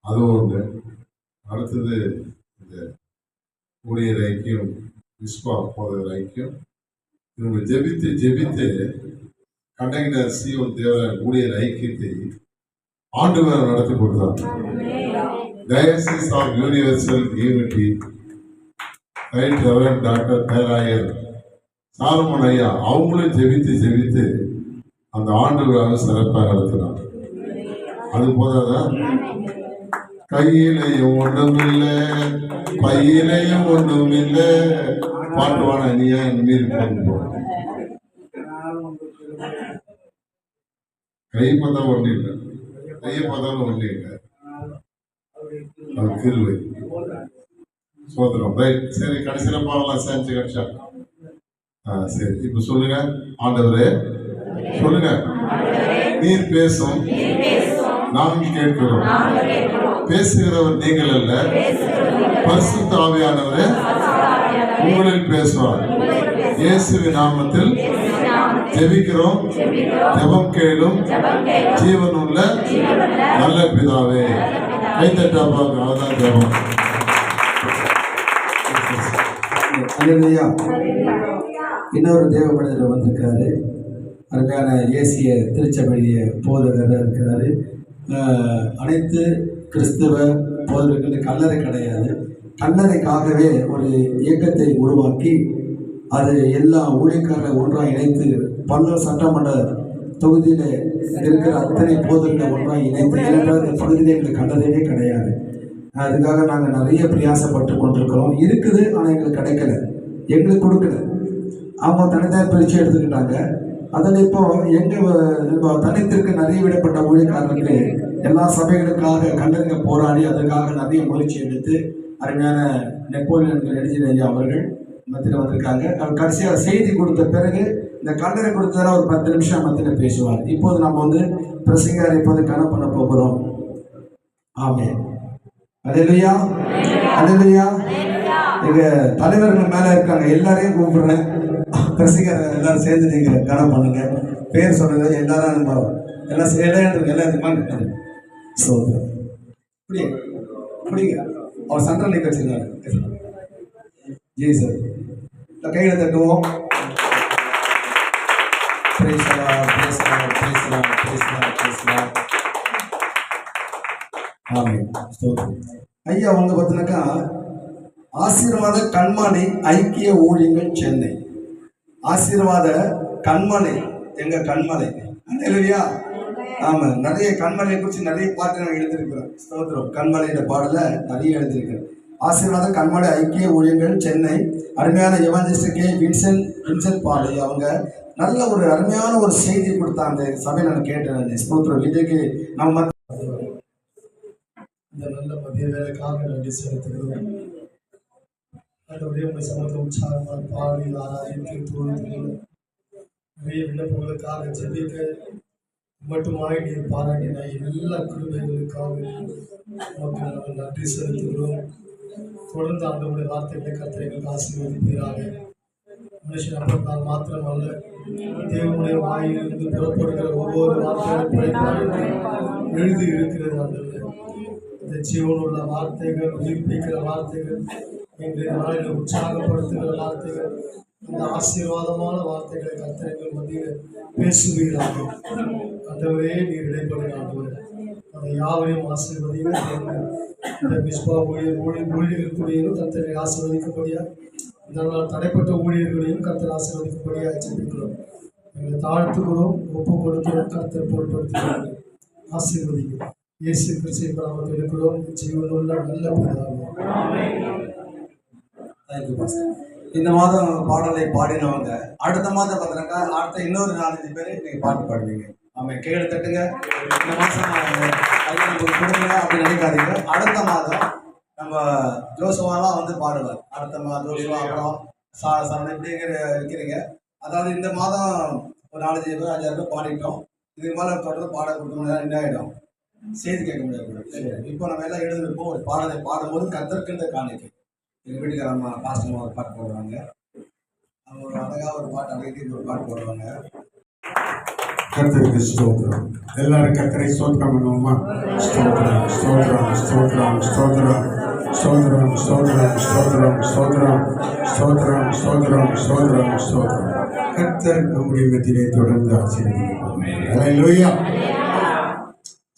அது ஒன்று. அடுத்தது இந்த ஊழியர் ஐக்கியம், விஸ்வா போதகர் ஐக்கியம், இவங்க ஜெபித்து ஜெபித்து கண்டக்டர் சிஓ தேவராஜ் ஊழியர் ஐக்கியத்தை ஆண்டவர் நடத்தி கொடுத்தார். Diocese of universal unity right reverend doctor பேராயர் சாலமன் ஐயா அவங்களும் ஜெபித்து ஜெபித்து அந்த ஆண்டவராக சிறப்பாக நடத்தினார். அது போதாதான், கையிலையும் ஒன்றும் இல்லை பையிலையும் ஒன்றும் இல்லை பாட்டுவான நீயா மீறி போக கை பதம் ஒன்றும் இல்லை, கையை பதம் ஒன்றும் இல்லை, அது கிருவை சோதரம். ரைட், சரி, கடைசியில பாடலாம் சாஞ்சி கட்சா. சரி, இப்ப சொல்லுங்க. ஆண்டவரே சொல்லுங்க. நீர் பேசும், நாம் கேட்கிறோம். பேசுகிறவர் நீங்கள் அல்ல, பரிசுத்த ஆவியானவரே உங்களில் பேசுவார். இயேசுவின் நாமத்தில் ஜெபிக்கிறோம், ஜெபம் கேளும், ஜீவனுள்ள நல்ல பிதாவே. கைத்தட்டாப்பாங்க, அதான் ஜெபம். இன்னொரு தேவ மனிதர் வந்திருக்காரு. அருமையான ஏசிய திருச்சபைய போதகர் இருக்கிறாரு. அனைத்து கிறிஸ்துவ போதகர்களுக்கு கல்லறை கிடையாது. கல்லறைக்காகவே ஒரு இயக்கத்தை உருவாக்கி அது எல்லா ஊழியக்காரரை ஒன்றாக இணைத்து பல்லூர் சட்டமன்ற தொகுதியில் இருக்கிற அத்தனை போதகர்களை ஒன்றாக இணைத்து, ஏனென்றால் இந்த பகுதியில் எங்களுக்கு கல்லறையே கிடையாது. அதுக்காக நாங்கள் நிறைய பிரயாசப்பட்டு கொண்டிருக்கிறோம். இருக்குது, ஆனால் எங்களுக்கு கிடைக்கல, எங்களுக்கு கொடுக்கல. அவங்க தனித்தனி பிரித்து எடுத்துக்கிட்டாங்க. அதில் இப்போ எங்கள் தனித்திற்கு நிறைய விடப்பட்ட ஊழியக்காரர்களுக்கு எல்லா சபைகளுக்காக கல்லறைங்க போராடி அதுக்காக நிறைய முயற்சி எடுத்து அருமையான நெப்போலியன் எடிஜின் ஐயா அவர்கள் மத்தியில் வந்திருக்காங்க. அவர் கடைசியாக செய்தி கொடுத்த பிறகு இந்த கல்லறை கொடுத்ததால ஒரு 10 நிமிஷம் மத்தியில் பேசுவார். இப்போது நம்ம பிரசங்கர் இப்போது கணக்கு பண்ண போகிறோம். ஆமே, அல்லேலூயா, அல்லேலூயா. எங்க தலைவர்கள் மேல இருக்காங்க, எல்லாரையும் கூப்பிடுறேன். பிரசங்கர் எல்லாரும் சேர்ந்து நீங்க கணக்கு பண்ணுங்க. பேர் சொல்லுங்க, எல்லாரும் எல்லாம் சோதரம் புரியுங்க. அவர் சென்ட்ரல் லீக் வச்சிருக்காரு. ஜி சார், கையில தட்டுவோம். ஐயா அவங்க பார்த்தீங்கன்னாக்கா ஆசீர்வாத கண்மானை ஐக்கிய ஊழியங்கள் சென்னை. ஆசீர்வாத கண்மலை, எங்க கண்மலை இல்லையா? ஆமா, நிறைய கண்மலையை குறித்து நிறைய பாட்டு நாங்கள் எழுதியிருக்கிறோம். ஸ்தோத்திரம். கண்மலையோட பாடல நிறைய எழுதியிருக்கிறேன். ஆசீர்வாத கண்மலை ஐக்கிய ஊழியங்கள் சென்னை. அருமையான எவாஞ்சலிஸ்ட் கே வின்சென்ட் பாலை அவங்க நல்ல ஒரு அருமையான ஒரு செய்தி கொடுத்தா அந்த சபையை நான் கேட்டேன். ஸ்தோத்திரம். இன்றைக்கு நம்ம இந்த நல்ல மதிய வேலைக்காக நன்றி செலுத்துகிறோம். உடைய சமூக உற்சாகமாக பாடி ஆராய்ச்சி தோன்றுகிறோம். நிறைய விண்ணப்பங்களுக்காக ஜெபிக்க மட்டுமாய் நீர் பாராட்டின எல்லா கிருபைகளுக்காக நமக்கு நாங்கள் நன்றி செலுத்துகிறோம். தொடர்ந்து ஆண்டவருடைய வார்த்தைகளை கர்த்தருக்கு ஆசீர்வதிப்பீராக. மனுஷன் அப்பத்தால் மாத்திரமல்ல, தேவனுடைய வாயிலிருந்து புறப்படுகிற ஒவ்வொரு வார்த்தைகளும் எழுதி இருக்கிறது. ஆண்டவரே, இந்த ஜீவனுள்ள வார்த்தைகள், உயிர்ப்பிக்கிற வார்த்தைகள், எங்களை நாளில் உற்சாகப்படுத்துகிற வார்த்தைகள், இந்த ஆசீர்வாதமான வார்த்தைகளை கர்த்தர்கள் மத்தியில் பேசுவீராக. ஆண்டவரே, நீர் இடைப்படுகிற ஆண்டவரே, அதை யாவரையும் ஆசீர்வதிங்க. இந்த விஸ்வா ஊழியர்களுக்குடையும் கர்த்தரை ஆசீர்வதிக்கப்படியா, இதனால் தடைப்பட்ட ஊழியர்களையும் கர்த்தர் ஆசீர்வதிக்கப்படியா ஜெபிக்கிறோம். எங்களை தாழ்த்துகிறோம், ஒப்பு கொடுக்கிறோம். கர்த்தர் பொருட்படுத்துகிறோம், ஆசீர்வதிக்கிறோம். இயேசு கிறிஸ்துவின் நாமத்தில் இருக்கிறோம், ஜீவனுள்ள நல்ல பிதாவே. இந்த மாதம் பாடலை பாடினவங்க அடுத்த மாதம் பார்த்தீங்கன்னாக்கா அடுத்த இன்னொரு 4-5 பேர் நீங்கள் பாட்டு பாடுவீங்க. ஆமாம், கைகளை தட்டுங்க. இந்த மாதம் கொடுங்க அப்படின்னு நினைக்காதீங்க. அடுத்த மாதம் நம்ம ஜோசுவாலாம் பாடுவார். அடுத்த மாதம் ஜோசுவா, அப்புறம் சரண இப்படி இருக்கிறீங்க. அதாவது இந்த மாதம் ஒரு 4-5 பேர் 5-6 பேர் பாடிட்டோம். இதுக்கு மேலே தொடர்ந்து பாட கொடுத்தோம்னா என்ன ஆகிடும்? செய்தி கேட்க முடியாது. இப்போ நம்ம எல்லாம் எழுதிருப்போம். ஒரு பாடலை பாடும்போது கத்தற்கின்ற காணிக்கை. எங்கள் வீட்டுக்காரம்மா பாஸ்டமாக ஒரு பாட்டு போடுவாங்க. அவங்க ஒரு அழகாக ஒரு பாட்டு, அழகிட்டு ஒரு பாட்டு போடுவாங்க. கர்த்தருக்கு ஸ்தோத்திரம். எல்லாரும் கர்த்தரை ஸ்தோத்திரம் பண்ணுவோமா? ஸ்தோத்திரம் ஸ்தோத்திரம் ஸ்தோத்திரம் ஸ்தோத்திரம் ஸ்தோத்திரம் ஸ்தோத்திரம் ஸ்தோத்திரம் ஸ்தோத்திரம் ஸ்தோத்திரம் ஸ்தோத்திரம் ஸ்தோத்திரம் ஸ்தோத்திரம். கர்த்தர் நம்முடைய மத்தியிலே தொடர்ந்து ஆசீர்வதிப்பார். அல்லேலூயா.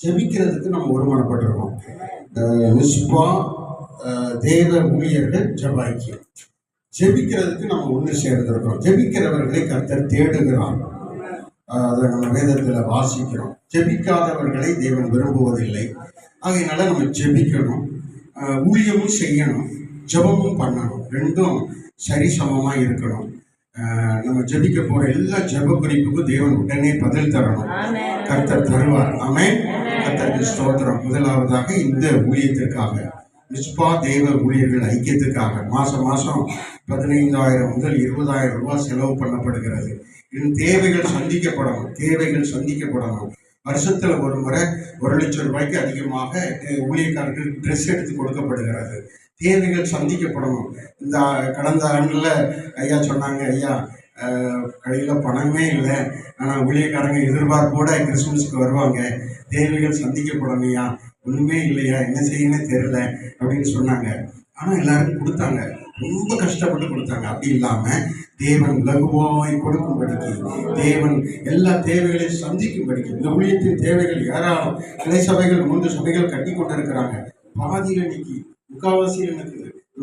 ஜெபிக்கிறதுக்கு நம்ம ஒருமனப்பட்டிருக்கோம். மிஸ்பா தேவ ஊழியர்கள் ஜெப ஐக்கியம். ஜெபிக்கிறதுக்கு நம்ம ஒன்று சேர்ந்திருக்கிறோம். ஜெபிக்கிறவர்களை கர்த்தர் தேடுகிறார். அதை நம்ம வேதத்தில் வாசிக்கிறோம். ஜெபிக்காதவர்களை தேவன் விரும்புவதில்லை. ஆகையினால நம்ம ஜெபிக்கணும், ஊழியமும் செய்யணும், ஜெபமும் பண்ணணும். ரெண்டும் சரிசமமாக இருக்கணும். நம்ம ஜெபிக்க போகிற எல்லா ஜெப குறிப்புக்கும் தேவன் உடனே பதில் தரணும். கர்த்தர் தருவார். ஆமென். கர்த்தருக்கு ஸ்தோத்திரம். முதலாவதாக இந்த ஊழியத்திற்காக மிஸ்பா தேவ ஊழியர்கள் ஐக்கியத்துக்காக மாதம் 15,000 முதல் 20,000 ரூபாய் செலவு பண்ணப்படுகிறது. இன்னும் தேவைகள் சந்திக்கப்படணும். வருஷத்துல ஒரு முறை 1,00,000 ரூபாய்க்கு அதிகமாக ஊழியக்காரர்கள் ட்ரெஸ் எடுத்து கொடுக்கப்படுகிறது. தேவைகள் சந்திக்கப்படணும். இந்த கடந்த ஆண்டில் ஐயா சொன்னாங்க, ஐயா கையில் பணமே இல்லை, ஆனால் ஊழியக்காரங்க எதிர்பார்ப்போட கிறிஸ்துமஸ்க்கு வருவாங்க, தேவைகள் சந்திக்கப்படணும்யா, ஒன்றுமே இல்லையா, என்ன செய்யணும்னு தெரியல அப்படின்னு சொன்னாங்க. ஆனால் எல்லாருக்கும் கொடுத்தாங்க, ரொம்ப கஷ்டப்பட்டு கொடுத்தாங்க. அப்படி இல்லாமல் தேவன் லகுவாய் கொடுக்கும்படிக்கு, தேவன் எல்லா தேவைகளையும் சந்திக்கும்படிக்கு, இந்த ஊழியத்தின் தேவைகள் ஏராளம். கிளை சபைகள் 3 சபைகள் கட்டி கொண்டு இருக்கிறாங்க. பாதியில் இன்னைக்கு முக்காவாசியில் எனக்கு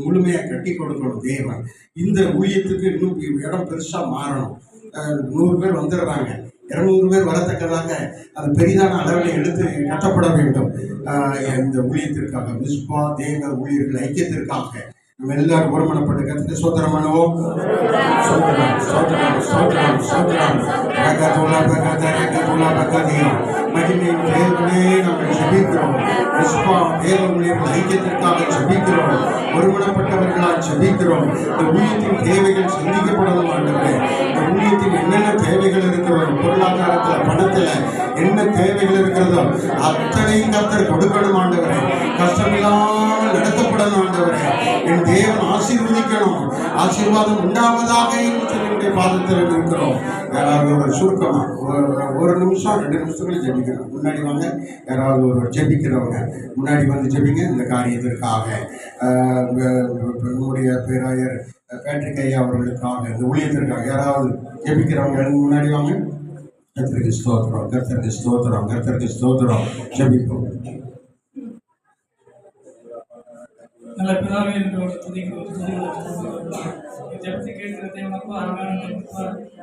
முழுமையாக கட்டி கொடுக்கணும் தேவன். இந்த ஊழியத்துக்கு இன்னும் இடம் பெருசாக மாறணும். 100 பேர் வந்துடுறாங்க, 200 பேர் வரத்தக்கதாக அது பெரிதான அளவில் எடுத்து கட்டப்பட வேண்டும். இந்த ஊழியத்திற்காக, மிஸ்பா தேவ ஊழியர்கள் ஐக்கியத்திற்காக நம்ம எல்லாரும் ஒருமனப்பட்டு கர்த்தருக்கு ஸ்தோத்திரம் பண்ணுவோம். ஸ்தோத்திரம் ஸ்தோத்திரம் ஸ்தோத்திரம் ஸ்தோத்திரம். மகிமையின் தேவனே நாங்கள் ஜெபிக்கிறோம். மிஸ்பா தேவ ஊழியர்கள் ஐக்கியத்திற்காக ஜெபிக்கிறோம். ஒருமனப்பட்டவர்களால் ஜெபிக்கிறோம். இந்த ஊழியத்தின் தேவைகள் சந்திக்கப்படணும் ஆண்டவரே. இந்த ஊழியத்தில் என்னென்ன தேவைகள் இருக்கிறதோ, பொருளாதாரத்தில் பணத்தில் என்ன தேவைகள் இருக்கிறதோ அத்தனையும் கர்த்தர் கொடுக்கணும் ஆண்டவரே. கஷ்டமில்லாமல் நடத்தப்படணும் ஆண்டவரே. என் தேவன் ஆசீர்வதிக்கணும், ஆசீர்வாதம் உண்டாவதாக என்னுடைய பாதத்தில் இருக்கிறோம். யாராவது ஒரு சுருக்கமா 1 நிமிஷம் 2 நிமிஷத்துல ஜெபிக்கணும். முன்னாடி வாங்க. யாராவது ஒரு ஜெபிக்கிறவங்க முன்னாடி வந்து ஜெபிங்க. இந்த காரியத்திற்காக நம்முடைய பேராயர் பேட்ரிக் ஐயா அவர்களுக்காக, இந்த ஊழியத்திற்காக யாராவது ஜெபிக்கிறவங்க முன்னாடி வாங்க. கர்த்தருக்கு ஸ்தோத்திரம், கர்த்தருக்கு ஸ்தோத்திரம், கர்த்தருக்கு ஸ்தோத்திரம். ஜெபிப்போம். நல்ல பிதாவே என்று ஒரு துதிக்கிறோம். ஜெபத்தை கேட்கிற தேவனப்பா, அருமையான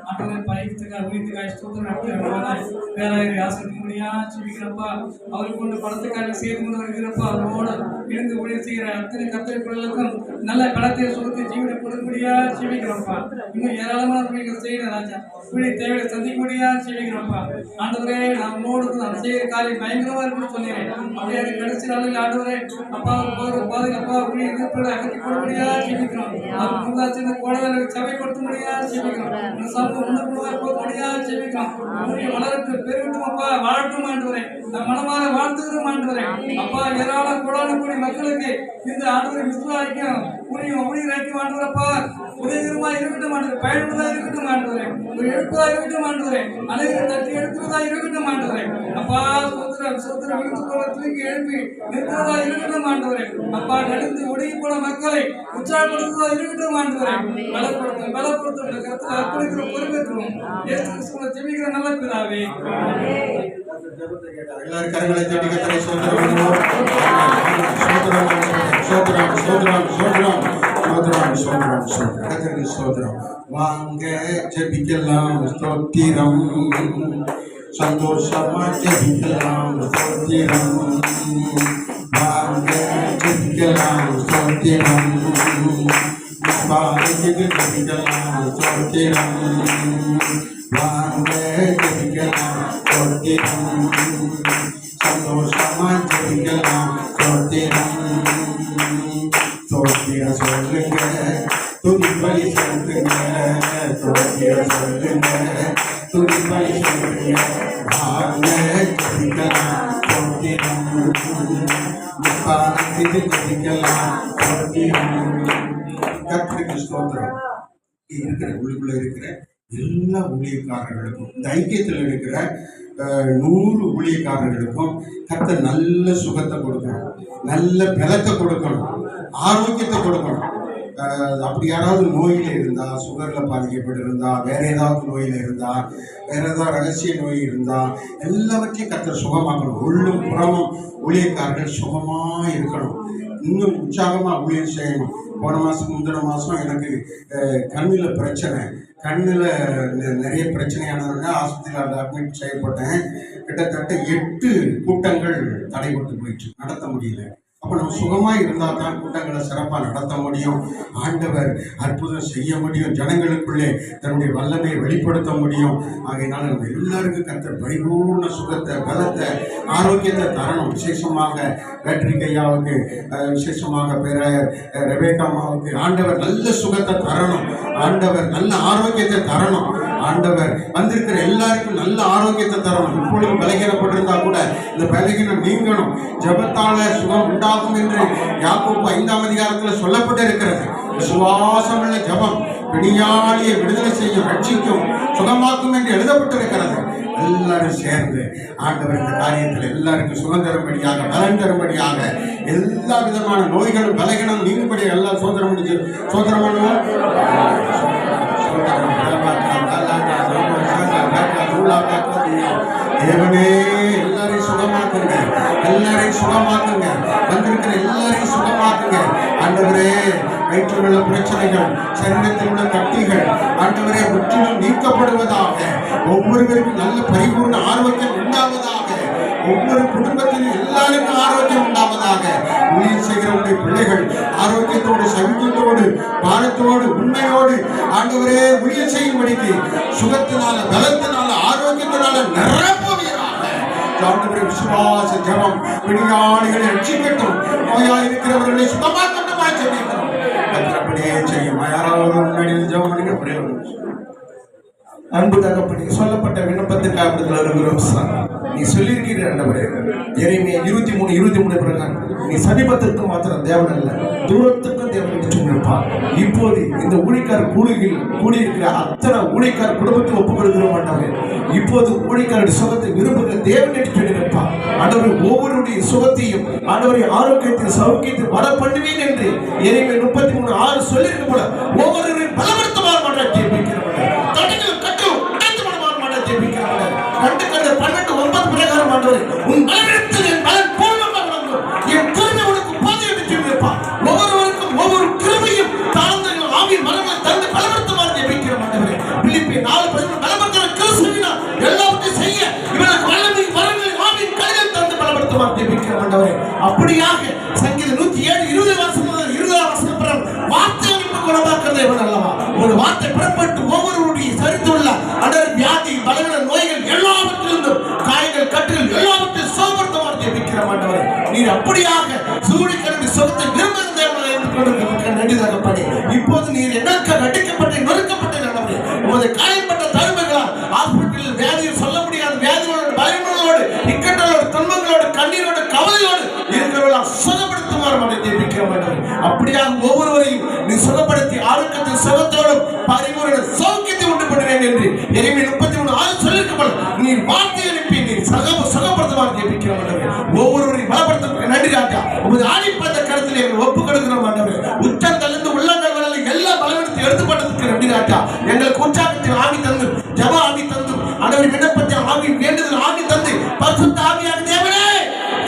ஆண்டவரே, பயிற்சிக்காக உயிர்த்துக்காய் ஸ்தோத்திரம் நடத்துகிறவனாய் பேராயரை ஆசிரியப்பா ஜெபிக்கிறப்பா. அவருக்கு கொண்டு படத்துக்காக செய்து கொண்டு வருகிறப்பா. அவரோடு இருந்து ஊழியர் செய்கிற அத்தனை கர்த்தரை பிள்ளைகளுக்கும் நல்ல பலத்தை சுருத்தி ஜீவனை கொடுக்கும்படியா ஜெபிக்கிறப்பா. இன்னும் ஏராளமான ஊழியர்கள் செய்கிற ராஜா ஊழிய தேவையை சந்திக்கும்படியா ஜெபிக்கிறப்பா. ஆண்டவரே, நம்மோடு நாம் செய்கிற காரியம் பயங்கரமா இருக்குன்னு சொன்னேன். அப்படியே கடைசி நாளில் ஆண்டவரே அப்பா பாதை அப்பா ஊழிய எதிர்ப்புகளை அகற்றி கொடுப்படியா ஜெபிக்கிறோம். அவர் முன்னாள் கோடைகளுக்கு சபை கொடுத்தும்படியா ஜெபிக்கிறோம். இந்த சமூகம் முன்னோக்கமாக போகும்படியா ஜெபிக்கிறோம். ஊழிய வளரட்டு பெருகட்டும் அப்பா, வாழட்டும் ஆண்டவரே. நம் மனமாக வாழ்த்துகிறோம் ஆண்டவரே. அப்பா ஏராள கோடான கூடிய மக்களுக்கு இந்த ஆண்டவரை விசுவாசிக்கும் ஊழியர் ஐக்கியம் ஆண்டவரப்பா உதவிகரமா இருக்கட்டும் ஆண்டவரே. பயனுள்ளதா இருக்கட்டும் ஆண்டவரே. ஒரு எழுப்பதா இருக்கட்டும் ஆண்டவரே. அனைவரும் தட்டி எடுக்கிறதா இருக்கட்டும் ஆண்டவரே. அப்பா சோத்திரம் விழுந்து போல தூக்கி எழுப்பி நிற்கிறதா இருக்கட்டும் ஆண்டவரே. அப்பா நடந்து ஒடுங்கி போன மக்களை உற்சாகப்படுத்துவதா இருக்கட்டும் ஆண்டவரே. பலப்படுத்தும் கருத்தில் அர்ப்பணிக்கிற பொறுப்பேற்றுவோம். இயேசு கிறிஸ்துவின் ஜெபிக்கிற நல்ல பிதாவே. எல்லாரும் கரங்களை தட்டி கர்த்தரை ஸ்தோத்திரம் பண்ணுவோம். ஸ்தோத்திரம் ஸ்தோத்திரம் ஸ்தோத்திரம் ஸ்தோத்திரம் ஸ்தோத்திரம் ஸ்தோத்திரம். கர்த்தருக்கு ஸ்தோத்திரம். வாங்க ஜெபிக்கலாம். ஸ்தோத்திரம் சந்தோஷமா ஜெபிக்கலாம். ஸ்தோத்திரம் வாங்க ஜெபிக்கலாம். ஸ்தோத்திரம் ஜெபிக்கலாம். ஸ்தோத்திரம் வாங்க ஜெபிக்கலாம். ஸ்தோத்திரம் சந்தோஷமா ஜெபிக்கலாம். ஸ்தோத்திரம் ஸ்தோத்திரம் சொல்லுங்க, துதிப்பலி சொல்லுங்க. ஸ்தோத்திரம் சொல்லுங்க, துதிப்பலி சொல்லுங்க. வாங்க ஜெபிக்கலாம். ஸ்தோத்திரம் ஜெபிக்கலாம். ஸ்தோத்திரம். கர்த்தருக்கு ஸ்தோத்திரம். இருக்கிற உள்ளுக்குள்ள இருக்கிற எல்லா ஊழியக்காரர்களுக்கும், இந்த ஐக்கியத்தில் இருக்கிற 100 ஊழியக்காரர்களுக்கும் கர்த்தர் நல்ல சுகத்தை கொடுக்கணும், நல்ல பலத்தை கொடுக்கணும், ஆரோக்கியத்தை கொடுக்கணும். அப்படி யாராவது நோயில் இருந்தால், சுகரில் பாதிக்கப்பட்டிருந்தா, வேற ஏதாவது நோயில் இருந்தால், வேற ஏதாவது ரகசிய நோய் இருந்தால், எல்லாவற்றையும் கர்த்தர் சுகமாக்கணும். உள்ளும் புறமும் ஊழியக்காரர்கள் சுகமாக இருக்கணும், இன்னும் உற்சாகமாக ஊழியம் செய்யணும். போன மாதம் முந்தின மாதம் எனக்கு கண்ணில் பிரச்சனை, கண்ணில் நிறைய பிரச்சனையானதுன்னா ஆஸ்பத்திரியில் அட்மிட் செய்யப்பட்டேன். கிட்டத்தட்ட 8 கூட்டங்கள் தடைபட்டு போயிடுச்சு, நடத்த முடியல. அப்போ நம்ம சுகமாக இருந்தால் தான் கூட்டங்களை சிறப்பாக நடத்த முடியும், ஆண்டவர் அற்புதம் செய்ய முடியும், ஜனங்களுக்குள்ளே தன்னுடைய வல்லமையை வெளிப்படுத்த முடியும். ஆகையினால நம்ம எல்லாருக்கும் கர்த்தர் பரிபூர்ண சுகத்தை, பலத்தை, ஆரோக்கியத்தை தரணும். விசேஷமாக பேட்ரிக் ஐயாவுக்கு, விசேஷமாக பேராயர் ரெபேக்கா அம்மாவுக்கு ஆண்டவர் நல்ல சுகத்தை தரணும், ஆண்டவர் நல்ல ஆரோக்கியத்தை தரணும். ஆண்டவர் வந்திருக்கிற எல்லாருக்கும் நல்ல ஆரோக்கியத்தை தரணும். இப்பொழுது பலகீனப்பட்டிருந்தா கூட இந்த பலகீனம் நீங்கணும், ஜெபத்தால சுகம் உண்டாகும் என்று யாக்கோபு 5ஆம் அதிகாரத்தில் சொல்லப்பட்டு இருக்கிறது. விசுவாசமுள்ள ஜெபம் பிணியாளியை விடுதலை செய்யும், ரட்சிக்கும், சுகமாக்கும் என்று எழுதப்பட்டிருக்கிறது. எல்லாரும் சேர்ந்து ஆண்டவர் இந்த காரியத்தில் எல்லாருக்கும் சுகம் தரும்படியாக, பலன் தரும்படியாக, எல்லா விதமான நோய்களும் பலகீனம் நீங்கும்படி எல்லாம் சோதனம் பண்ணுவோம். தேவனே எல்லாரையும் சுகமாக்குங்க, எல்லாரையும் சுகமாக்குங்க, வந்திருக்கிற எல்லாரையும் சுகமாக்குங்க. ஆண்டவரே வயிற்றில் உள்ள பிரச்சனைகள், சரீரத்தில் உள்ள கட்டிகள் ஆண்டவரே முற்றிலும் நீக்கப்படுவதாக, ஒவ்வொருவருக்கும் நல்ல பரிபூர்ண ஆரோக்கியம் உண்டாவதாக, ஒவ்வொரு குடும்பத்திலும் எல்லாருக்கும் ஆரோக்கியம் உண்டாவதாக. ஊழியம் செய்கிறவருடைய பிள்ளைகள் ஆரோக்கியத்தோடு, சமீபத்தோடு, பாரத்தோடு, உண்மையோடு ஆண்டவரே ஊழியம் செய்யும்படிக்கு சுகத்தினால, பலத்தினால, ஆரோக்கியத்தினால நிரப்புவீராக. ஆண்டவரே விசுவாச ஜெபம் பிணியாளிகளை ரட்சிக்கட்டும், நோயாளி இருக்கிறவர்களை சுகமாக்கட்டுமா ஜெபிக்கிறோம். அப்படியே செய்யும். யாராவது முன்னாடி ஜெபம் பண்ணிக்க முடியும். அன்பு தகப்பனே, சொல்லப்பட்ட விண்ணப்பத்திற்காக வருகிறோம் சார். நீ சொல்லியிருக்கிற ஆண்டவரே, எரேமியா 23:23 பிரகாரம் நீ சமீபத்திற்கு மாத்திரம் தேவன் அல்ல, தூரத்துக்கும் தேவன் என்று சொல்லியிருப்பார். இப்போது இந்த ஊழியக்கார கூடியிருக்கிற அத்தனை ஊழியக்கார குடும்பத்தை ஒப்புக் கொடுக்கிறோம் ஆண்டவரே. இப்போது ஊழியக்காரருடைய சுகத்தை விரும்புகிற தேவன் என்று சொல்லியிருப்பார் ஆண்டவரே. ஒவ்வொருடைய சுகத்தையும் ஆண்டவரை ஆரோக்கியத்தையும் சௌக்கியத்தையும் வர பண்ணுவேன் என்று எரேமியா 33:6 சொல்லியிருக்க போல ஒவ்வொருவரையும் பலப்படுத்துமாறு மாற்ற ஜெபிக்கிறோம். உன் பலனிடத்தில் என் பலன் பூர்ணமாக வழங்கும், என் கிருபை உனக்கு போதும் என்று சொல்லியிருப்பார். ஒவ்வொருவருக்கும் ஒவ்வொரு கிருபையும் தாழ்ந்த ஆவியின் மரங்களை தந்து பலப்படுத்துமாறு ஜெபிக்கிற ஆண்டவரே. பிலிப்பியர் 4:11 பலப்படுத்துகிற கிறிஸ்துவினால் எல்லாவற்றையும் செய்ய இவருக்கு வல்லமை வரங்களை ஆவியின் கையில் தந்து பலப்படுத்துமாறு ஜெபிக்கிற ஆண்டவரே. அப்படியாக சங்கீதம் 107:20 வார்த்தை அனுப்பி குணமாக்குறது இவன் அல்லவா. ஒரு வார்த்தை புறப்பட்டு ஒவ்வொருவருடைய சரித்துள்ள அடர் வியாதி, பலவீன நோய்கள் எல்லாவற்றிலிருந்தும், காய்கள், கட்டுகள் எல்லாவற்றையும் சோபர்த்தமாக ஜெபிக்கிற ஆண்டவரே. நீர் அப்படியாக சூழிக்கிழமை சுகத்தை விரும்புகிற நன்றி தகப்பனே. இப்போது நீர் எங்களுக்கு அடிக்கப்பட்ட நொறுக்கப்பட்ட ஆண்டவரே, உமது காயப்பட்ட தழும்புகளால் ஹாஸ்பிட்டலில் வியாதியில் சொல்ல முடியாத வியாதிகளோடு, பயங்களோடு, இக்கட்டங்களோடு, துன்பங்களோடு, கண்ணீரோடு, கவலையோடு இருக்கிறவர்களால் சுகப்படுத்துமாறு ஜெபிக்கிற ஆண்டவரே. அப்படியாக ஒவ்வொருவரையும் நீ சுகப்படுத்தி ஆரோக்கியத்தை சுகத்தோடும் பரிபூரண சௌக்கியத்தை உண்டு பண்ணுவேன் என்று எரேமியா 33:6 சொல்லியிருக்கப்பட நீ வார்த்தை அனுப்பி நீ சுகப்படுத்துமாறு ஜெபிக்கிற ஆண்டவரே. ஒவ்வொருவரையும் பலப்படுத்த நன்றி ராஜா. உமது ஆணிப்பட்ட கருத்தில் எங்கள் ஒப்புக் கொடுக்கிறோம் ஆண்டவரே. உச்சந்தலிருந்து உள்ளங்கள் எல்லா பலவீனத்தை எடுத்துப்பட்டதுக்கு நன்றி ராஜா. எங்களுக்கு உற்சாகத்தில் ஆவி தந்து, ஜப ஆவி தந்து, ஆண்டவரே விண்ணப்பத்தில் ஆவி, வேண்டுதல் ஆவி தந்து, பரிசுத்த ஆவியாக தேவனே.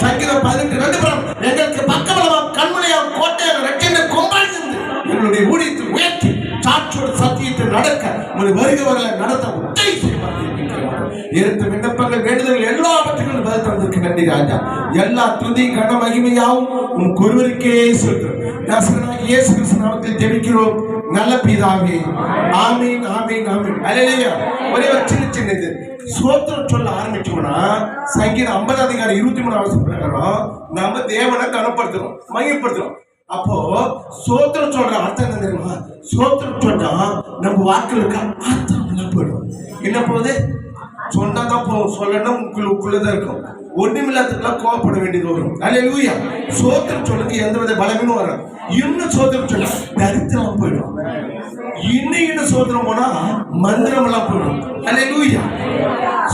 சங்கீதம் 18:2 எங்களுக்கு பக்கபலமாக, கண்மலையாக, கோட்டையாக, ரட்சணை கொம்பாய் இருந்து எங்களுடைய ஊழியத்தில் உயர்த்தி சாட்சியோடு சத்தியத்தை நடக்க ஒரு வருகிறவர்களை நடத்த உதவி செய்வார். இருந்த விண்ணப்பங்கள், வேண்டுதல்கள் எல்லாவற்றுக்கும் பதில் தந்திருக்கு நன்றி ராஜா. எல்லா துதி கன மகிமையாவும் உன் ஒருவருக்கே சொல்கிறோம். இயேசு கிறிஸ்து நாமத்தில் ஜெபிக்கிறோம் நல்ல பிதாவே. ஆமீன், ஆமீன், ஆமீன். அல்லேலூயா. ஒரே ஒரு சின்னது ஸ்தோத்திரம் சொல்ல ஆரம்பிச்சோம்னா சங்கீதம் 50:23 பிரகாரம் நாம தேவனை கனப்படுத்துறோம், மகிமைப்படுத்துறோம். அப்போ ஸ்தோத்திரம் சொல்ற அர்த்தம் என்ன தெரியுமா? ஸ்தோத்திரம் சொன்னா நம்ம வாக்களுக்கு அர்த்தம் போயிடும். என்ன போகுது? சொன்னாதான் போகும், சொல்லணும் உங்களுக்குள்ளதான் இருக்கும். ஒண்ணுமில்லாததுக்கெல்லாம் கோவப்பட வேண்டியது வரும். அல்லேலூயா. ஸ்தோத்திரம் சொல்லுங்க, எந்த வித பலவீனமும் வரும். இன்னும் ஸ்தோத்திரம் சொல்ல தரித்திரம் போயிடும். இன்னும் சோத்திரம் போனா மந்திரம் எல்லாம் போடும். அல்லேலூயா.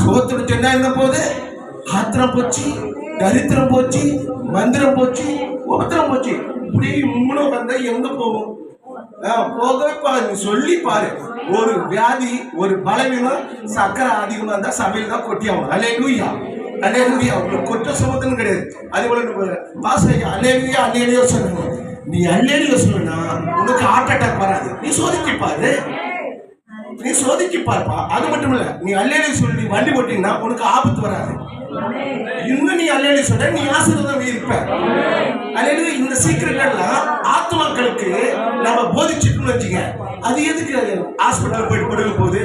சோத்திரம் சொன்னா என்ன போகுது? ஆத்திரம் போச்சு, தரித்திரம் போச்சு, மந்திரம் போச்சு, உபத்திரம் போச்சு. இப்படி மூணு வந்தா எங்க போகும்? போகவே பாரு, சொல்லி பாரு. ஒரு வியாதி, ஒரு பலவீனம், சக்கரை அதிகமா இருந்தா சமையல் தான் கொட்டி ஆகும். அல்லேலூயா, அல்லேலூயா. உங்களுக்கு கொட்ட சமத்துன்னு கிடையாது. அதே போல பாசையா அல்லேலூயா அல்லேலூயா சொல்லணும். நீ அல்லேலூயா சொன்னா உனக்கு ஹார்ட் அட்டாக் வராது. நீ சோதிச்சு பாரு, நீ சோதிச்சு பார்ப்பா. அது மட்டும் இல்ல, நீ அல்லேலூயா சொல்லி வண்டி ஓட்டினா உனக்கு ஆபத்து வராது. இன்னும் நீ அல்லேலூயா சொல்ற, நீ ஆசீர்வாதம் இருப்ப. அல்லேலூயா. இந்த சீக்கிரம் எல்லாம் ஆத்மாக்களுக்கு நம்ம போதிச்சுட்டோம்னு வச்சுக்க, அது எதுக்கு ஹாஸ்பிட்டல் போயிட்டு படுக்க போகுது?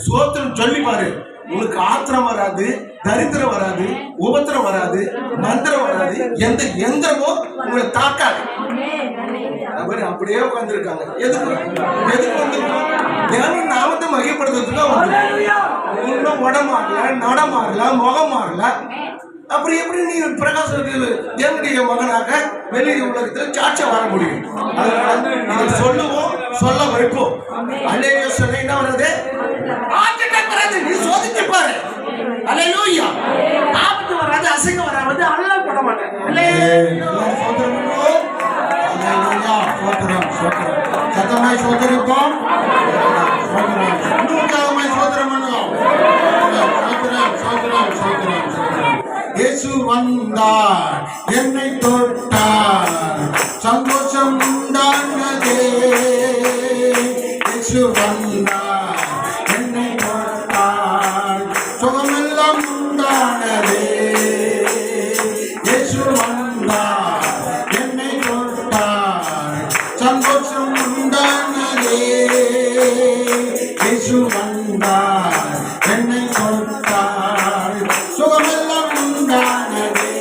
சோத்திரம் சொல்லி பாரு, உனக்கு ஆத்திரம் வராது, தரித்திரம் வராது, உபத்திரம் வராது, மந்திரம் வராது, எந்த எந்திரமோ உங்களை தாக்காது. அவர் அப்படியே உட்கார்ந்துருக்காங்க. எதுக்கு எதுக்கு வந்திருக்கோம்? தியானம் நாமத்தை மையப்படுத்துறதுக்கு இன்னும் உடம்பு மாறல, நடம் மாறல, முகம் மாறல. அப்படி எப்படி நீ பிரகாசத்துக்கு தேவனுடைய மகனாக வெளி உலகத்தில் சாட்சியா வர முடியும்? அதனால சொல்லுவோம், சொல்ல வைப்போம். அல்லேலூயா சொன்னா என்ன வருது? ஆச்சரியம் வராது. நீ சோதிச்சு பாரு. அல்லேலூயா. ஆபத்து வராது, அசைங்க வராது, அல்ல போட மாட்டேன். சத்தமாய் சோதரிப்போம், நூற்றாமாய் சோதரம் பண்ணுவோம். இயேசு வந்தார், என்னை தொட்டார், சந்தோஷம் உண்டானதே. இயேசு வந்தார், என்னை தொட்டார், சுகமெல்லாம் உண்டானதே. இயேசு வந்தார், என்னை தொட்டார், சந்தோஷம் உண்டானதே. இயேசு வந்தார், என்னை தொட்டார், சுகமெல்லாம் உண்டானதே.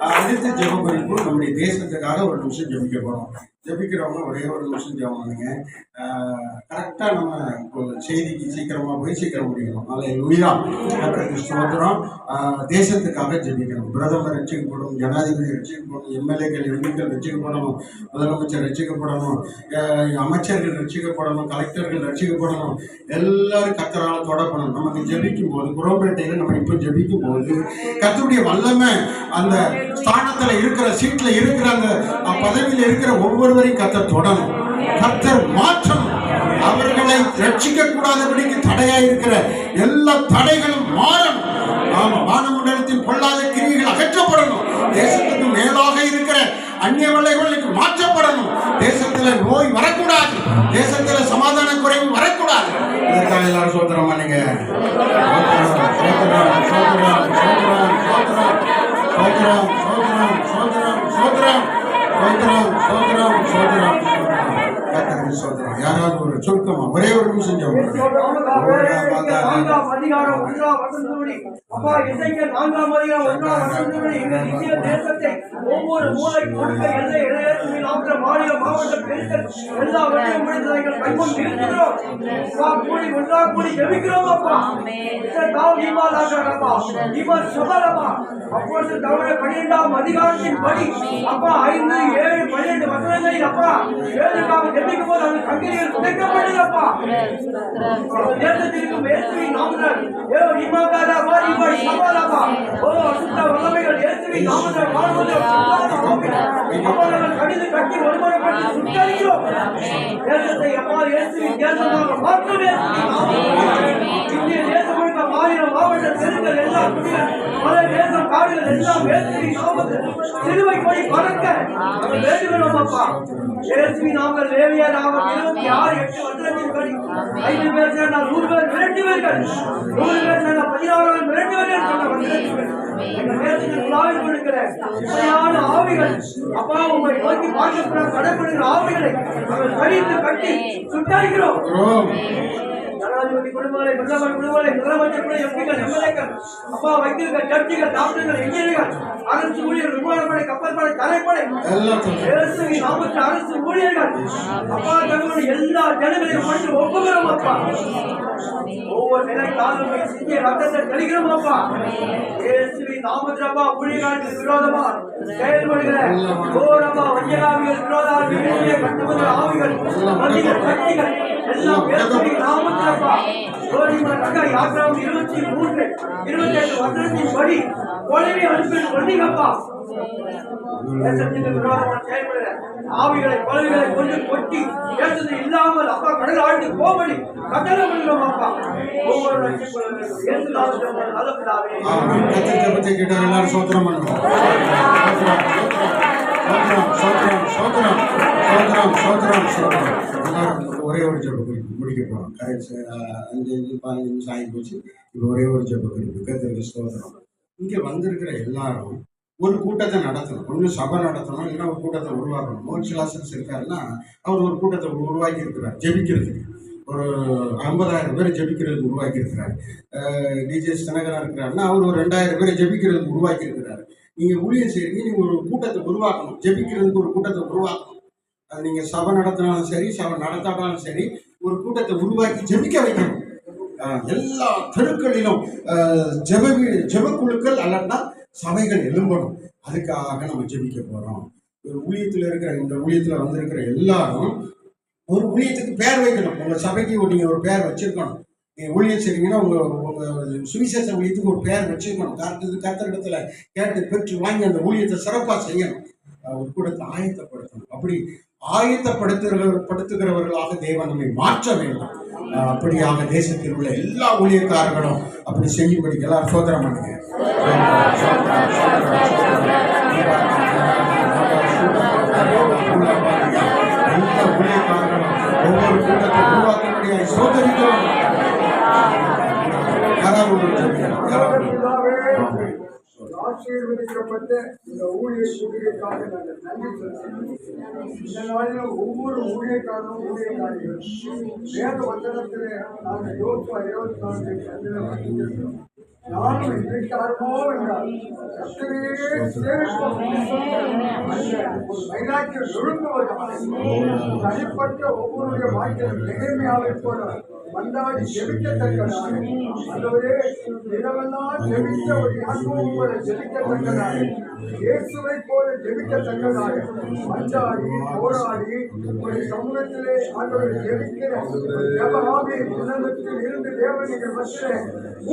அடுத்து ஜெபம் குறிப்பு. நம்முடைய தேசத்துக்காக ஒரு நிமிஷம் ஜெபிக்க போறோம். ஜெபிக்கிறவங்க ஒரே ஒரு நிமிஷம் ஜெபம் பண்ணுங்க. கரெக்டா நம்ம இப்போ செய்திக்கு சீக்கிரமா போய் சீக்கிரம் முடிக்கணும். அல்லேலூயா. கர்த்தருக்கு ஸ்தோத்திரம். தேசத்துக்காக ஜெபிக்கணும். பிரதமர் ரட்சிக்கப்படணும், ஜனாதிபதி ரட்சிக்கப்படணும், எம்எல்ஏக்கள் எம்பிக்கள் ரட்சிக்கப்படணும், முதலமைச்சர் ரட்சிக்கப்படணும், அமைச்சர்கள் ரட்சிக்கப்படணும், கலெக்டர்கள் ரட்சிக்கப்படணும். எல்லாரும் கர்த்தரால் தொடப்படணும். நமக்கு ஜெபிக்கும் போது குரோம்பேட்டையில நம்ம இப்போ ஜெபிக்கும் போது கர்த்தருடைய வல்லமை அந்த ஸ்தானத்துல இருக்கிற, சீட்ல இருக்கிற, அந்த பதவியில் இருக்கிற ஒவ்வொருவரையும் கர்த்தர் தொடணும், கர்த்தர் மாற்றணும். அவர்களை ரட்சிக்க கூடாதபடிக்கு தடையா இருக்கிற எல்லா தடைகளும் மாறணும். ஆமா, வானமண்டலத்தின் பொல்லாத கிரியைகள் அகற்றப்படணும். தேசத்துக்கு மேலாக இருக்கிற அந்நிய வலைகளுக்கு மாற்றப்படணும். தேசத்துல நோய் வரக்கூடாது, தேசத்துல சமாதான குறைவு வரக்கூடாது. இதற்காக எல்லாரும் சோதரம் பண்ணுங்க. யாராவது ஒரு சுருக்கமா ஒரே ஒரு நிமிஷம் ஒவ்வொரு மூலை கொடுக்க எல்லை மாநில மாவட்ட பெருக்கள் எல்லாவற்றையும் கூடி ஒன்றா கூடி ஜெபிக்கிறோம். அப்பா அப்போது தமிழ் 12ஆம் அதிகாரத்தின் படி அப்பா 5, 7, 12 வசனங்களில் அப்பா ஏழுக்காக ஜெபிக்கும் போது அந்த கண்ணீர்கள் துடைக்கப்பட்டது. அப்பா தேசத்திற்கும் இயேசுவின் நாமத்தில் வல்லமைகள் இயேசுவின் நாமத்தில் வாழ்வது கடிது கட்டி ஒருமுறைப்பட்டு சுட்டரிக்கிறோம். தேசத்தை அப்பா இயேசுவின் தேசமாக மாற்றவே இந்திய தேசம் முழுக்க மாநில மாவட்ட தெருக்கள் எல்லாம் பல தேசம் காடுகள் எல்லாம் இயேசுவின் நாமத்தில் சிலுவை கொடி பறக்க வேண்டுகிறோம். அப்பா இயேசுவின் நாமத்தில் லேவியர் 26:8 வசனத்தின் படி 5 பேர் சேர்ந்தால் 100 பேர் விரட்டுவீர்கள், 100 பேர் சேர்ந்தால் 16 விரட்டுவீர்கள் சொன்ன வசனங்கள் எங்கள் தேசத்தில் உலாவிக் கொண்டிருக்கிற உண்மையான ஆவிகள் அப்பா உங்களை நோக்கி பார்க்க கடைபிடிக்கிற ஆவிகளை நாங்கள் கடித்து கட்டி சுட்டரிக்கிறோம். ஜனாதிபதி குடும்பங்களை, பிரதமர் குடும்பங்களை, முதலமைச்சர் கூட எம்பிக்கள், எம்எல்ஏக்கள், அப்பா வைத்தியர்கள், ஜட்ஜிகள், டாக்டர்கள், இன்ஜினியர்கள், அரசு ஊழியர்கள், விமானப்படை, கப்பற்படை, தரைப்படை, இயேசுவின் நாமத்தில் அரசு ஊழியர்கள் அப்பா தங்களுடைய எல்லா ஜனங்களையும் பற்றி ஒப்புகிறோம். அப்பா ஒவ்வொரு நிலை காலம் சிந்திய ரத்தத்தை தெளிக்கிறோமாப்பா. இயேசுவின் நாமத்திலப்பா ஊழியர்களுக்கு விரோதமா செயல்படுகிற கோரமா வஞ்சகாவிகள் விரோதாவிகள் கட்டுமன்ற ஆவிகள் வண்டிகள் சக்திகள் எல்லாம் இயேசுவின் நாமத்திலப்பா யாத்திராவும் 23, 27 வசனத்தின் படி கொலையை அனுப்பி கொண்டீங்கப்பா. தேசத்துக்கு விரோதமாக செயல்படுகிற ஆவிகளை கொலைகளை கொண்டு கொட்டி தேசத்தை இல்லாமல் அப்பா கடல் ஆழ்ந்து போபடி கட்டளை பண்ணுறோம் அப்பா. ஒவ்வொரு எல்லாரும் சோத்திரம் பண்ணுவோம். ஒரே ஒரு ஜெப குறிப்பு முடிக்க போறோம். 5-15 நிமிஷம் ஆகி போச்சு. இப்போ ஒரே ஒரு ஜெப குறிப்பு. கர்த்தருக்கு ஸ்தோத்திரம். இங்கே வந்திருக்கிற எல்லாரும் ஒரு கூட்டத்தை நடத்தணும். ஒன்று சபை நடத்தணும், இல்லைன்னா ஒரு கூட்டத்தை உருவாக்கணும். மோட்சலாசன்ஸ் இருக்காருன்னா அவர் ஒரு கூட்டத்தை உருவாக்கி இருக்கிறார் ஜெபிக்கிறதுக்கு. ஒரு 50,000 பேர் ஜெபிக்கிறதுக்கு உருவாக்கி இருக்கிறார். டிஜிஎஸ் தினகரன் இருக்கிறாருன்னா அவர் ஒரு 2,000 பேரை ஜெபிக்கிறதுக்கு உருவாக்கி இருக்கிறார். நீங்கள் ஊழியம் செய்கிறீங்க, நீங்கள் ஒரு கூட்டத்தை உருவாக்கணும், ஜெபிக்கிறதுக்கு ஒரு கூட்டத்தை உருவாக்கணும். அது நீங்கள் சபை நடத்தினாலும் சரி, சபை நடத்தாட்டாலும் சரி, ஒரு கூட்டத்தை உருவாக்கி ஜெபிக்க வைக்கணும். எல்லா தெருக்களிலும் ஜெபக்குழுக்கள் அல்லன்னா சபைகள் எழும்பணும். அதுக்காக நம்ம ஜெபிக்க போகிறோம். ஊழியத்தில் இருக்கிற இந்த ஊழியத்தில் வந்திருக்கிற எல்லாரும் ஒரு ஊழியத்துக்கு பேர் வைக்கணும். உங்கள் சபைக்கு நீங்கள் ஒரு பேர் வச்சிருக்கணும். நீங்கள் ஊழியம் செய்றீங்கன்னா உங்கள் சுவிசேஷ ஊழியத்துக்கு ஒரு பேர் வச்சிருக்கணும். கர்த்தரிடத்துல கேட்டு பெற்று வாங்கி அந்த ஊழியத்தை சிறப்பாக செய்யணும். ஒரு கூடத்தை ஆயத்தப்படுத்தணும். அப்படி ஆயத்தப்படுத்துகிறவர்களாக தேவன் நம்மை மாற்ற வேண்டும். அப்படியாக தேசத்தில் உள்ள எல்லா ஊழியக்காரர்களும் அப்படி செய்யும்படி எல்லாரும் சோதனம் பண்ணுங்க. எல்லா ஊழியக்காரர்களும் ஒவ்வொரு கூட்டத்தை உருவாக்கும்படியாக சோதரிக்கிறோம். ஆசீர்வதிக்கப்பட்ட இந்த ஊழிய கூடியக்காக நாங்கள் நன்றி செலுத்துகிறோம். இந்த நாளில் ஒவ்வொரு ஊழியக்காரனும் ஊழியக்காரிகள் வேத வசனத்திலே நாங்கள் யோசுவா 24 நானும் வீட்டாருமோ என்றால் வைராக்கியம் ஒழுங்குவதாக தனிப்பட்ட ஒவ்வொருடைய வாழ்க்கையில் எளிமையாக போல வந்தாடி ஜெபிக்கத்தக்கதாக அந்தவரே இரவெல்லாம் ஜெபித்த ஒரு அனுபவங்களை ஜெபிக்கத்தக்கதாக இயேசுவை போல ஜெபிக்கத்தக்கதாக வந்தாடி போராடி ஒரு சமூகத்திலே ஆண்டவரை ஜெபிக்கிற ஜெபமாகி உணர்வுக்கு இருந்து தேவனிகள் மத்தியிலே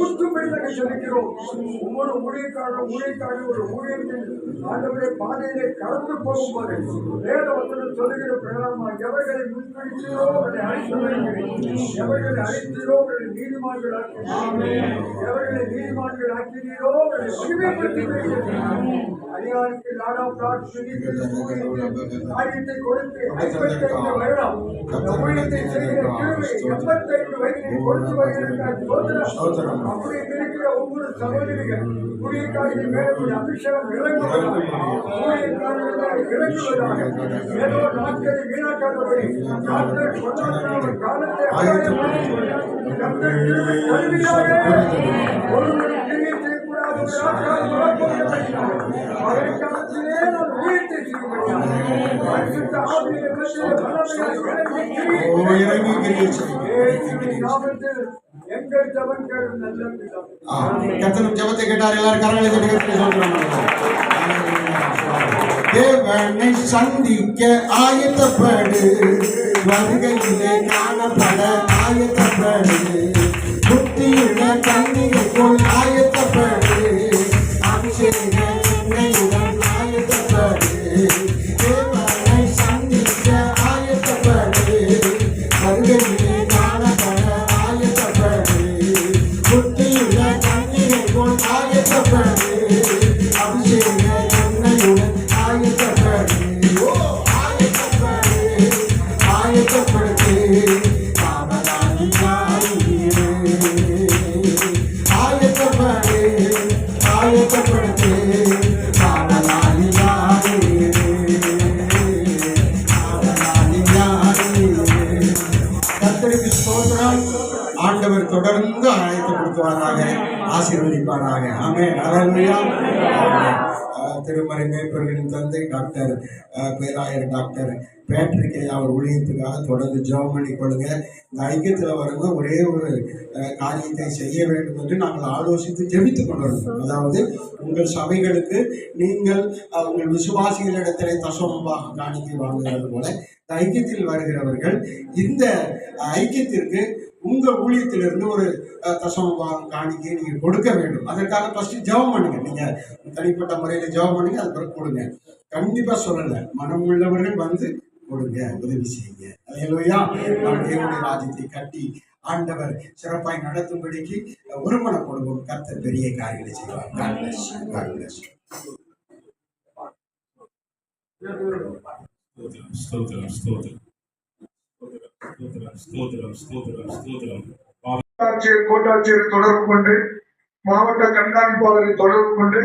ஊற்றுமையாக ஜெபிக்கிறோம். ஒவ்வொரு ஊழியக்காரரும் ஒரு ஊழியத்தின் ஆண்டவரை பாதையிலே கடந்து போகும்போது வேத வசனம் சொல்லுகிற பிரகாரமா எவர்களை முன்பிடிக்கிறோ அவர்களை அழைத்து வருகிறேன். எவர்களை அழைத்தீரோ அவர்களை நீதிமான்கள் ஆக்கினீர். எவர்களை நீதிமான்கள் ஆக்கினீரோ அவர்களை மகிமைப்படுத்தி அதிகாரிக்கு லாடா பிளாட் காரியத்தை கொடுத்து 55 வருடம் ஊழியத்தை செய்கிற 85 வயதில் கொடுத்து வருகிற அப்படி இருக்கிற ஒவ்வொரு சகோதரிகள் ஊழியக்காரர்கள் மேலே அபிஷேகம் இறங்குவதாக இறங்குவதாக ஏதோ நாட்களை வீணாக்காதபடி நாட்கள் கொண்டாட காலத்தை ஒருவர் கிரியை செய்யக்கூடாத காலத்திலே நான் ஊழியத்தை செய்ய எங்கள் ஜபங்கள் நல்ல ஜபத்தை கேட்டார். எல்லாரும் கரங்களை தேவனை சந்திக்க ஆயத்தப்படு, வருகையிலே காணப்பட ஆயத்தப்படு, புத்தியுள்ள கண்ணிகைக்குள் ஆயத்தப்படு, அபிஷேக சிந்தையுடன் ஆயத்தப்படு. தேவனை சந்திக்க ஆயத்தப்படு, வருகையிலே காணப்பட ஆயத்தப்படு, புத்தியுள்ள கண்ணிகைக்குள் ஆயத்தப்படு, அபிஷேக சிந்தையுடன் ஆயத்தப்படு. ஆயத்தப்படுத்து ஆயத்தப்படுத்து கர்த்தருக்கு ஸ்தோத்திரம். ஆண்டவர் தொடர்ந்து ஆயத்தப்படுத்துவார். நடத்துவாராக, ஆசீர்வதிப்பாராக. ஆமென். ஹல்லேலூயா. ஆமென். திருமறை மேய்ப்பர்களின் தந்தை டாக்டர் பேராயர் டாக்டர் பேட்ரிக் அவர் ஊழியத்துக்காக தொடர்ந்து ஜெபம் பண்ணி கொள்ளுங்க. இந்த ஐக்கியத்தில் வரவங்க ஒரே ஒரு காரியத்தை செய்ய வேண்டும் என்று நாங்கள் ஆலோசித்து ஜெபித்துக் கொண்டிருந்தோம். அதாவது உங்கள் சபைகளுக்கு நீங்கள் உங்கள் விசுவாசிகளிடத்திலே தசமமாக காணிக்கை வாங்குகிறது போல இந்த ஐக்கியத்தில் வருகிறவர்கள் இந்த ஐக்கியத்திற்கு உங்க ஊழியத்திலிருந்து ஒரு தசமபாகம் காணிக்கை நீங்க கொடுக்க வேண்டும். அதற்காக ஃபர்ஸ்ட் ஜெபம் பண்ணுங்க. நீங்க தனிப்பட்ட முறையில ஜெபம் பண்ணுங்க, அது பிறகு கொடுங்க. கண்டிப்பா சொல்லல, மனம் உள்ளவர்கள் வந்து கொடுங்க, உதவி செய்யுங்க. அல்லேலூயா. நாம் தேவனுடைய ராஜ்யத்தை கட்டி ஆண்டவர் சிறப்பாய் நடத்தும்படிக்கு ஒருமனப்படுவோம். கர்த்தர் பெரிய காரியங்களை செய்வார். God bless you. God bless you. ஸ்தோத்திரம் ஸ்தோத்திரம் ஸ்தோத்திரம் ஸ்தோத்திரம் ஸ்தோத்திரம். கோட்டாட்சியர் தொடர்பு கொண்டு, மாவட்ட கண்காணிப்பாளரை தொடர்பு கொண்டு